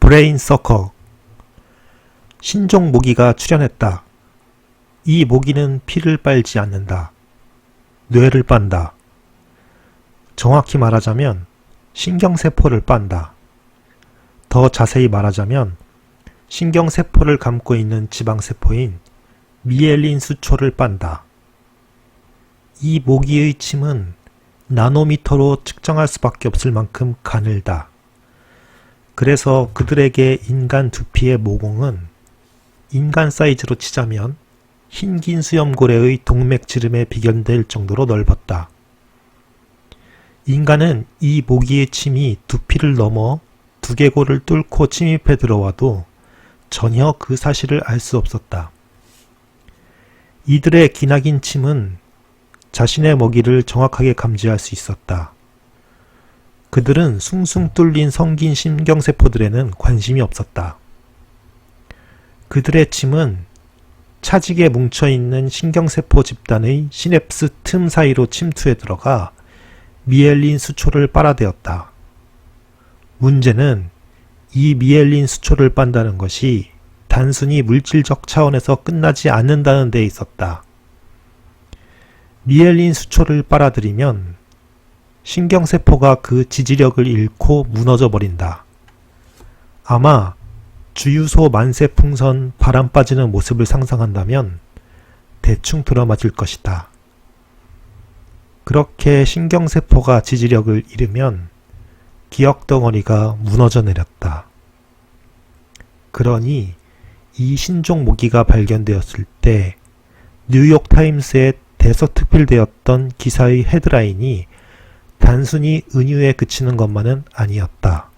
브레인 서커. 신종 모기가 출현했다. 이 모기는 피를 빨지 않는다. 뇌를 빤다. 정확히 말하자면 신경세포를 빤다. 더 자세히 말하자면 신경세포를 감고 있는 지방세포인 미엘린 수초를 빤다. 이 모기의 침은 나노미터로 측정할 수밖에 없을 만큼 가늘다. 그래서 그들에게 인간 두피의 모공은 인간 사이즈로 치자면 흰긴 수염고래의 동맥지름에 비견될 정도로 넓었다. 인간은 이 모기의 침이 두피를 넘어 두개골을 뚫고 침입해 들어와도 전혀 그 사실을 알 수 없었다. 이들의 기나긴 침은 자신의 먹이를 정확하게 감지할 수 있었다. 그들은 숭숭 뚫린 성긴 신경세포들에는 관심이 없었다. 그들의 침은 차지게 뭉쳐있는 신경세포 집단의 시냅스 틈 사이로 침투해 들어가 미엘린 수초를 빨아대었다. 문제는 이 미엘린 수초를 빤다는 것이 단순히 물질적 차원에서 끝나지 않는다는 데 있었다. 미엘린 수초를 빨아들이면 신경세포가 그 지지력을 잃고 무너져 버린다. 아마 주유소 만세풍선 바람 빠지는 모습을 상상한다면 대충 들어맞을 것이다. 그렇게 신경세포가 지지력을 잃으면 기억덩어리가 무너져 내렸다. 그러니 이 신종 모기가 발견되었을 때 뉴욕타임스에 대서특필되었던 기사의 헤드라인이 단순히 은유에 그치는 것만은 아니었다.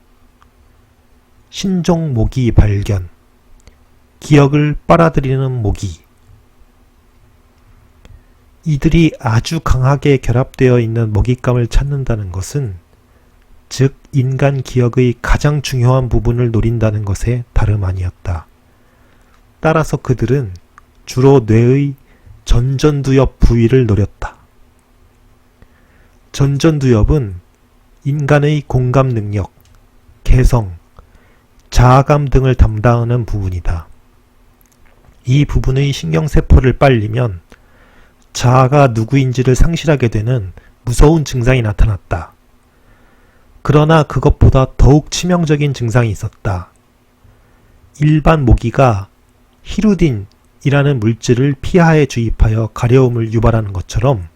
신종 모기 발견, 기억을 빨아들이는 모기. 이들이 아주 강하게 결합되어 있는 먹잇감을 찾는다는 것은 즉 인간 기억의 가장 중요한 부분을 노린다는 것에 다름 아니었다. 따라서 그들은 주로 뇌의 전전두엽 부위를 노렸다. 전전두엽은 인간의 공감 능력, 개성, 자아감 등을 담당하는 부분이다. 이 부분의 신경세포를 빨리면 자아가 누구인지를 상실하게 되는 무서운 증상이 나타났다. 그러나 그것보다 더욱 치명적인 증상이 있었다. 일반 모기가 히루딘이라는 물질을 피하에 주입하여 가려움을 유발하는 것처럼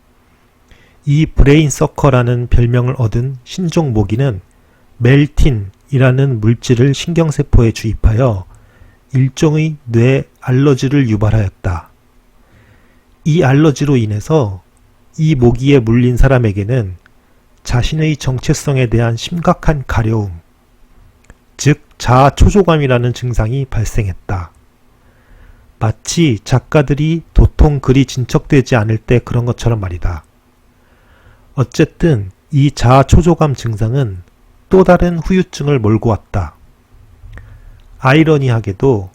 이 브레인 서커라는 별명을 얻은 신종 모기는 멜틴이라는 물질을 신경세포에 주입하여 일종의 뇌 알러지를 유발하였다. 이 알러지로 인해서 이 모기에 물린 사람에게는 자신의 정체성에 대한 심각한 가려움, 즉 자아초조감이라는 증상이 발생했다. 마치 작가들이 도통 글이 진척되지 않을 때 그런 것처럼 말이다. 어쨌든 이 자아초조감 증상은 또 다른 후유증을 몰고 왔다. 아이러니하게도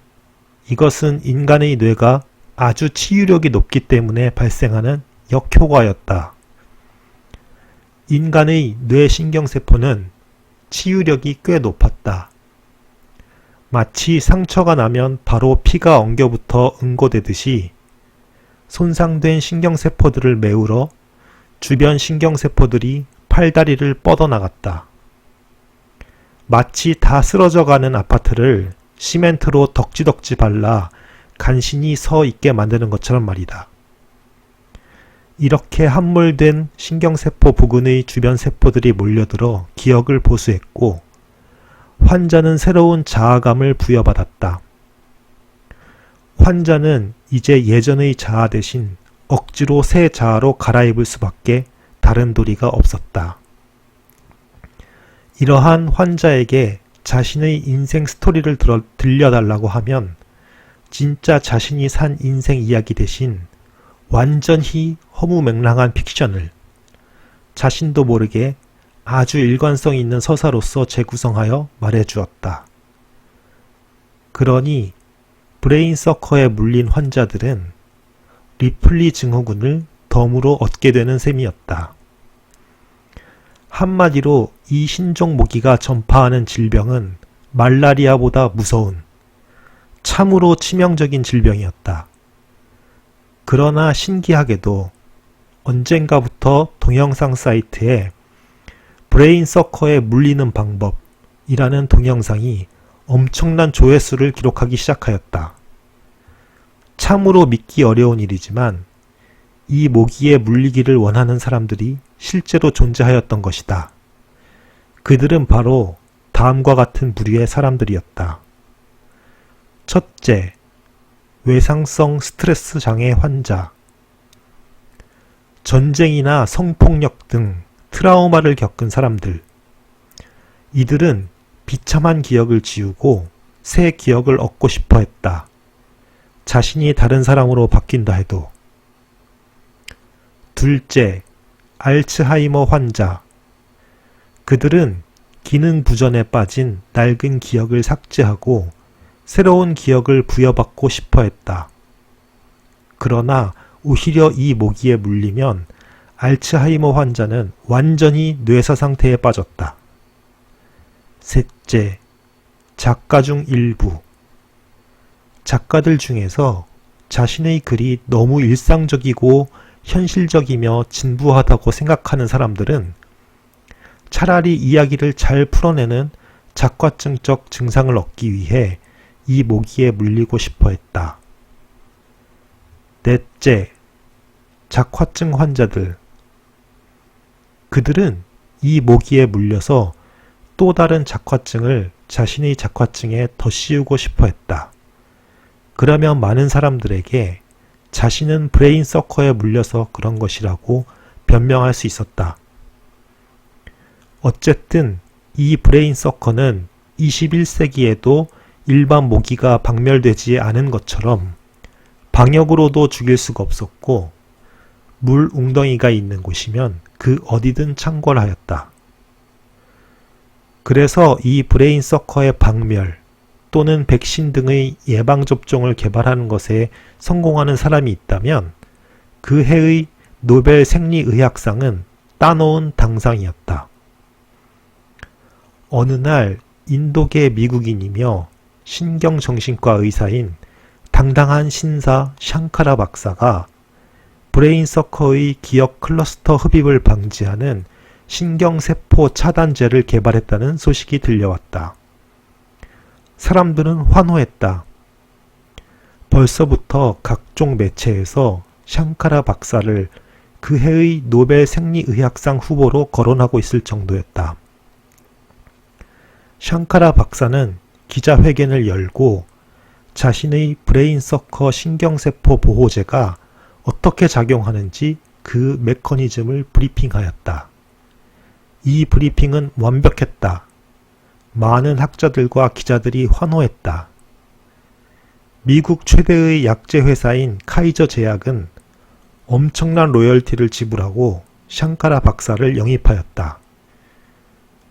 이것은 인간의 뇌가 아주 치유력이 높기 때문에 발생하는 역효과였다. 인간의 뇌신경세포는 치유력이 꽤 높았다. 마치 상처가 나면 바로 피가 엉겨붙어 응고되듯이 손상된 신경세포들을 메우러 주변 신경세포들이 팔다리를 뻗어나갔다. 마치 다 쓰러져가는 아파트를 시멘트로 덕지덕지 발라 간신히 서 있게 만드는 것처럼 말이다. 이렇게 함몰된 신경세포 부근의 주변 세포들이 몰려들어 기억을 보수했고 환자는 새로운 자아감을 부여받았다. 환자는 이제 예전의 자아 대신 억지로 새 자아로 갈아입을 수밖에 다른 도리가 없었다. 이러한 환자에게 자신의 인생 스토리를 들려달라고 하면 진짜 자신이 산 인생 이야기 대신 완전히 허무맹랑한 픽션을 자신도 모르게 아주 일관성 있는 서사로서 재구성하여 말해주었다. 그러니 브레인 서커에 물린 환자들은 리플리 증후군을 덤으로 얻게 되는 셈이었다. 한마디로 이 신종 모기가 전파하는 질병은 말라리아보다 무서운, 참으로 치명적인 질병이었다. 그러나 신기하게도 언젠가부터 동영상 사이트에 브레인서커에 물리는 방법이라는 동영상이 엄청난 조회수를 기록하기 시작하였다. 참으로 믿기 어려운 일이지만 이 모기에 물리기를 원하는 사람들이 실제로 존재하였던 것이다. 그들은 바로 다음과 같은 부류의 사람들이었다. 첫째, 외상성 스트레스 장애 환자. 전쟁이나 성폭력 등 트라우마를 겪은 사람들. 이들은 비참한 기억을 지우고 새 기억을 얻고 싶어 했다. 자신이 다른 사람으로 바뀐다 해도. 둘째, 알츠하이머 환자. 그들은 기능 부전에 빠진 낡은 기억을 삭제하고 새로운 기억을 부여받고 싶어 했다. 그러나 오히려 이 모기에 물리면 알츠하이머 환자는 완전히 뇌사 상태에 빠졌다. 셋째, 작가 중 일부. 작가들 중에서 자신의 글이 너무 일상적이고 현실적이며 진부하다고 생각하는 사람들은 차라리 이야기를 잘 풀어내는 작가증적 증상을 얻기 위해 이 모기에 물리고 싶어 했다. 넷째, 작화증 환자들. 그들은 이 모기에 물려서 또 다른 작화증을 자신의 작화증에 더 씌우고 싶어 했다. 그러면 많은 사람들에게 자신은 브레인서커에 물려서 그런 것이라고 변명할 수 있었다. 어쨌든 이 브레인서커는 21세기에도 일반 모기가 박멸되지 않은 것처럼 방역으로도 죽일 수가 없었고 물 웅덩이가 있는 곳이면 그 어디든 창궐하였다. 그래서 이 브레인서커의 박멸 또는 백신 등의 예방접종을 개발하는 것에 성공하는 사람이 있다면 그 해의 노벨 생리의학상은 따놓은 당상이었다. 어느 날 인도계 미국인이며 신경정신과 의사인 당당한 신사 샹카라 박사가 브레인서커의 기억 클러스터 흡입을 방지하는 신경세포 차단제를 개발했다는 소식이 들려왔다. 사람들은 환호했다. 벌써부터 각종 매체에서 샹카라 박사를 그 해의 노벨 생리의학상 후보로 거론하고 있을 정도였다. 샹카라 박사는 기자회견을 열고 자신의 브레인서커 신경세포 보호제가 어떻게 작용하는지 그 메커니즘을 브리핑하였다. 이 브리핑은 완벽했다. 많은 학자들과 기자들이 환호했다. 미국 최대의 약제 회사인 카이저 제약은 엄청난 로열티를 지불하고 샹카라 박사를 영입하였다.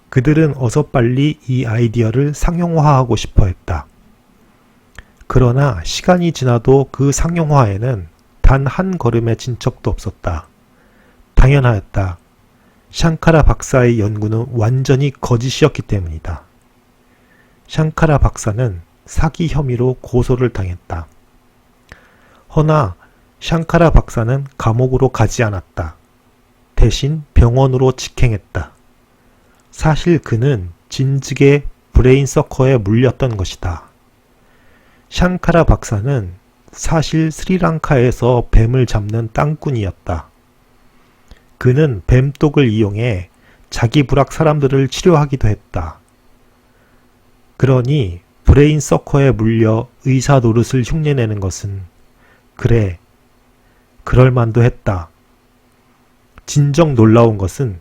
그들은 어서 빨리 이 아이디어를 상용화하고 싶어 했다. 그러나 시간이 지나도 그 상용화에는 단 한 걸음의 진척도 없었다. 당연하였다. 샹카라 박사의 연구는 완전히 거짓이었기 때문이다. 샹카라 박사는 사기 혐의로 고소를 당했다. 허나 샹카라 박사는 감옥으로 가지 않았다. 대신 병원으로 직행했다. 사실 그는 진즉에 브레인서커에 물렸던 것이다. 샹카라 박사는 사실 스리랑카에서 뱀을 잡는 땅꾼이었다. 그는 뱀독을 이용해 자기 부락 사람들을 치료하기도 했다. 그러니 브레인서커에 물려 의사 노릇을 흉내내는 것은 그래, 그럴만도 했다. 진정 놀라운 것은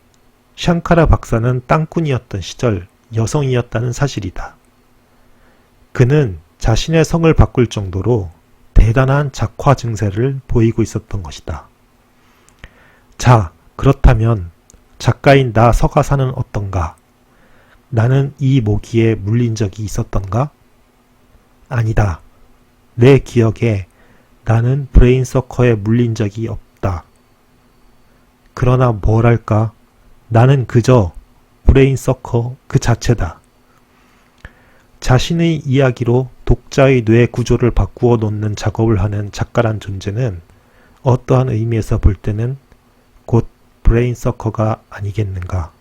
샹카라 박사는 땅꾼이었던 시절 여성이었다는 사실이다. 그는 자신의 성을 바꿀 정도로 대단한 작화 증세를 보이고 있었던 것이다. 자, 그렇다면 작가인 나 서가사는 어떤가? 나는 이 모기에 물린 적이 있었던가? 아니다. 내 기억에 나는 브레인서커에 물린 적이 없다. 그러나 뭐랄까? 나는 그저 브레인서커 그 자체다. 자신의 이야기로 독자의 뇌 구조를 바꾸어 놓는 작업을 하는 작가란 존재는 어떠한 의미에서 볼 때는 곧 브레인서커가 아니겠는가.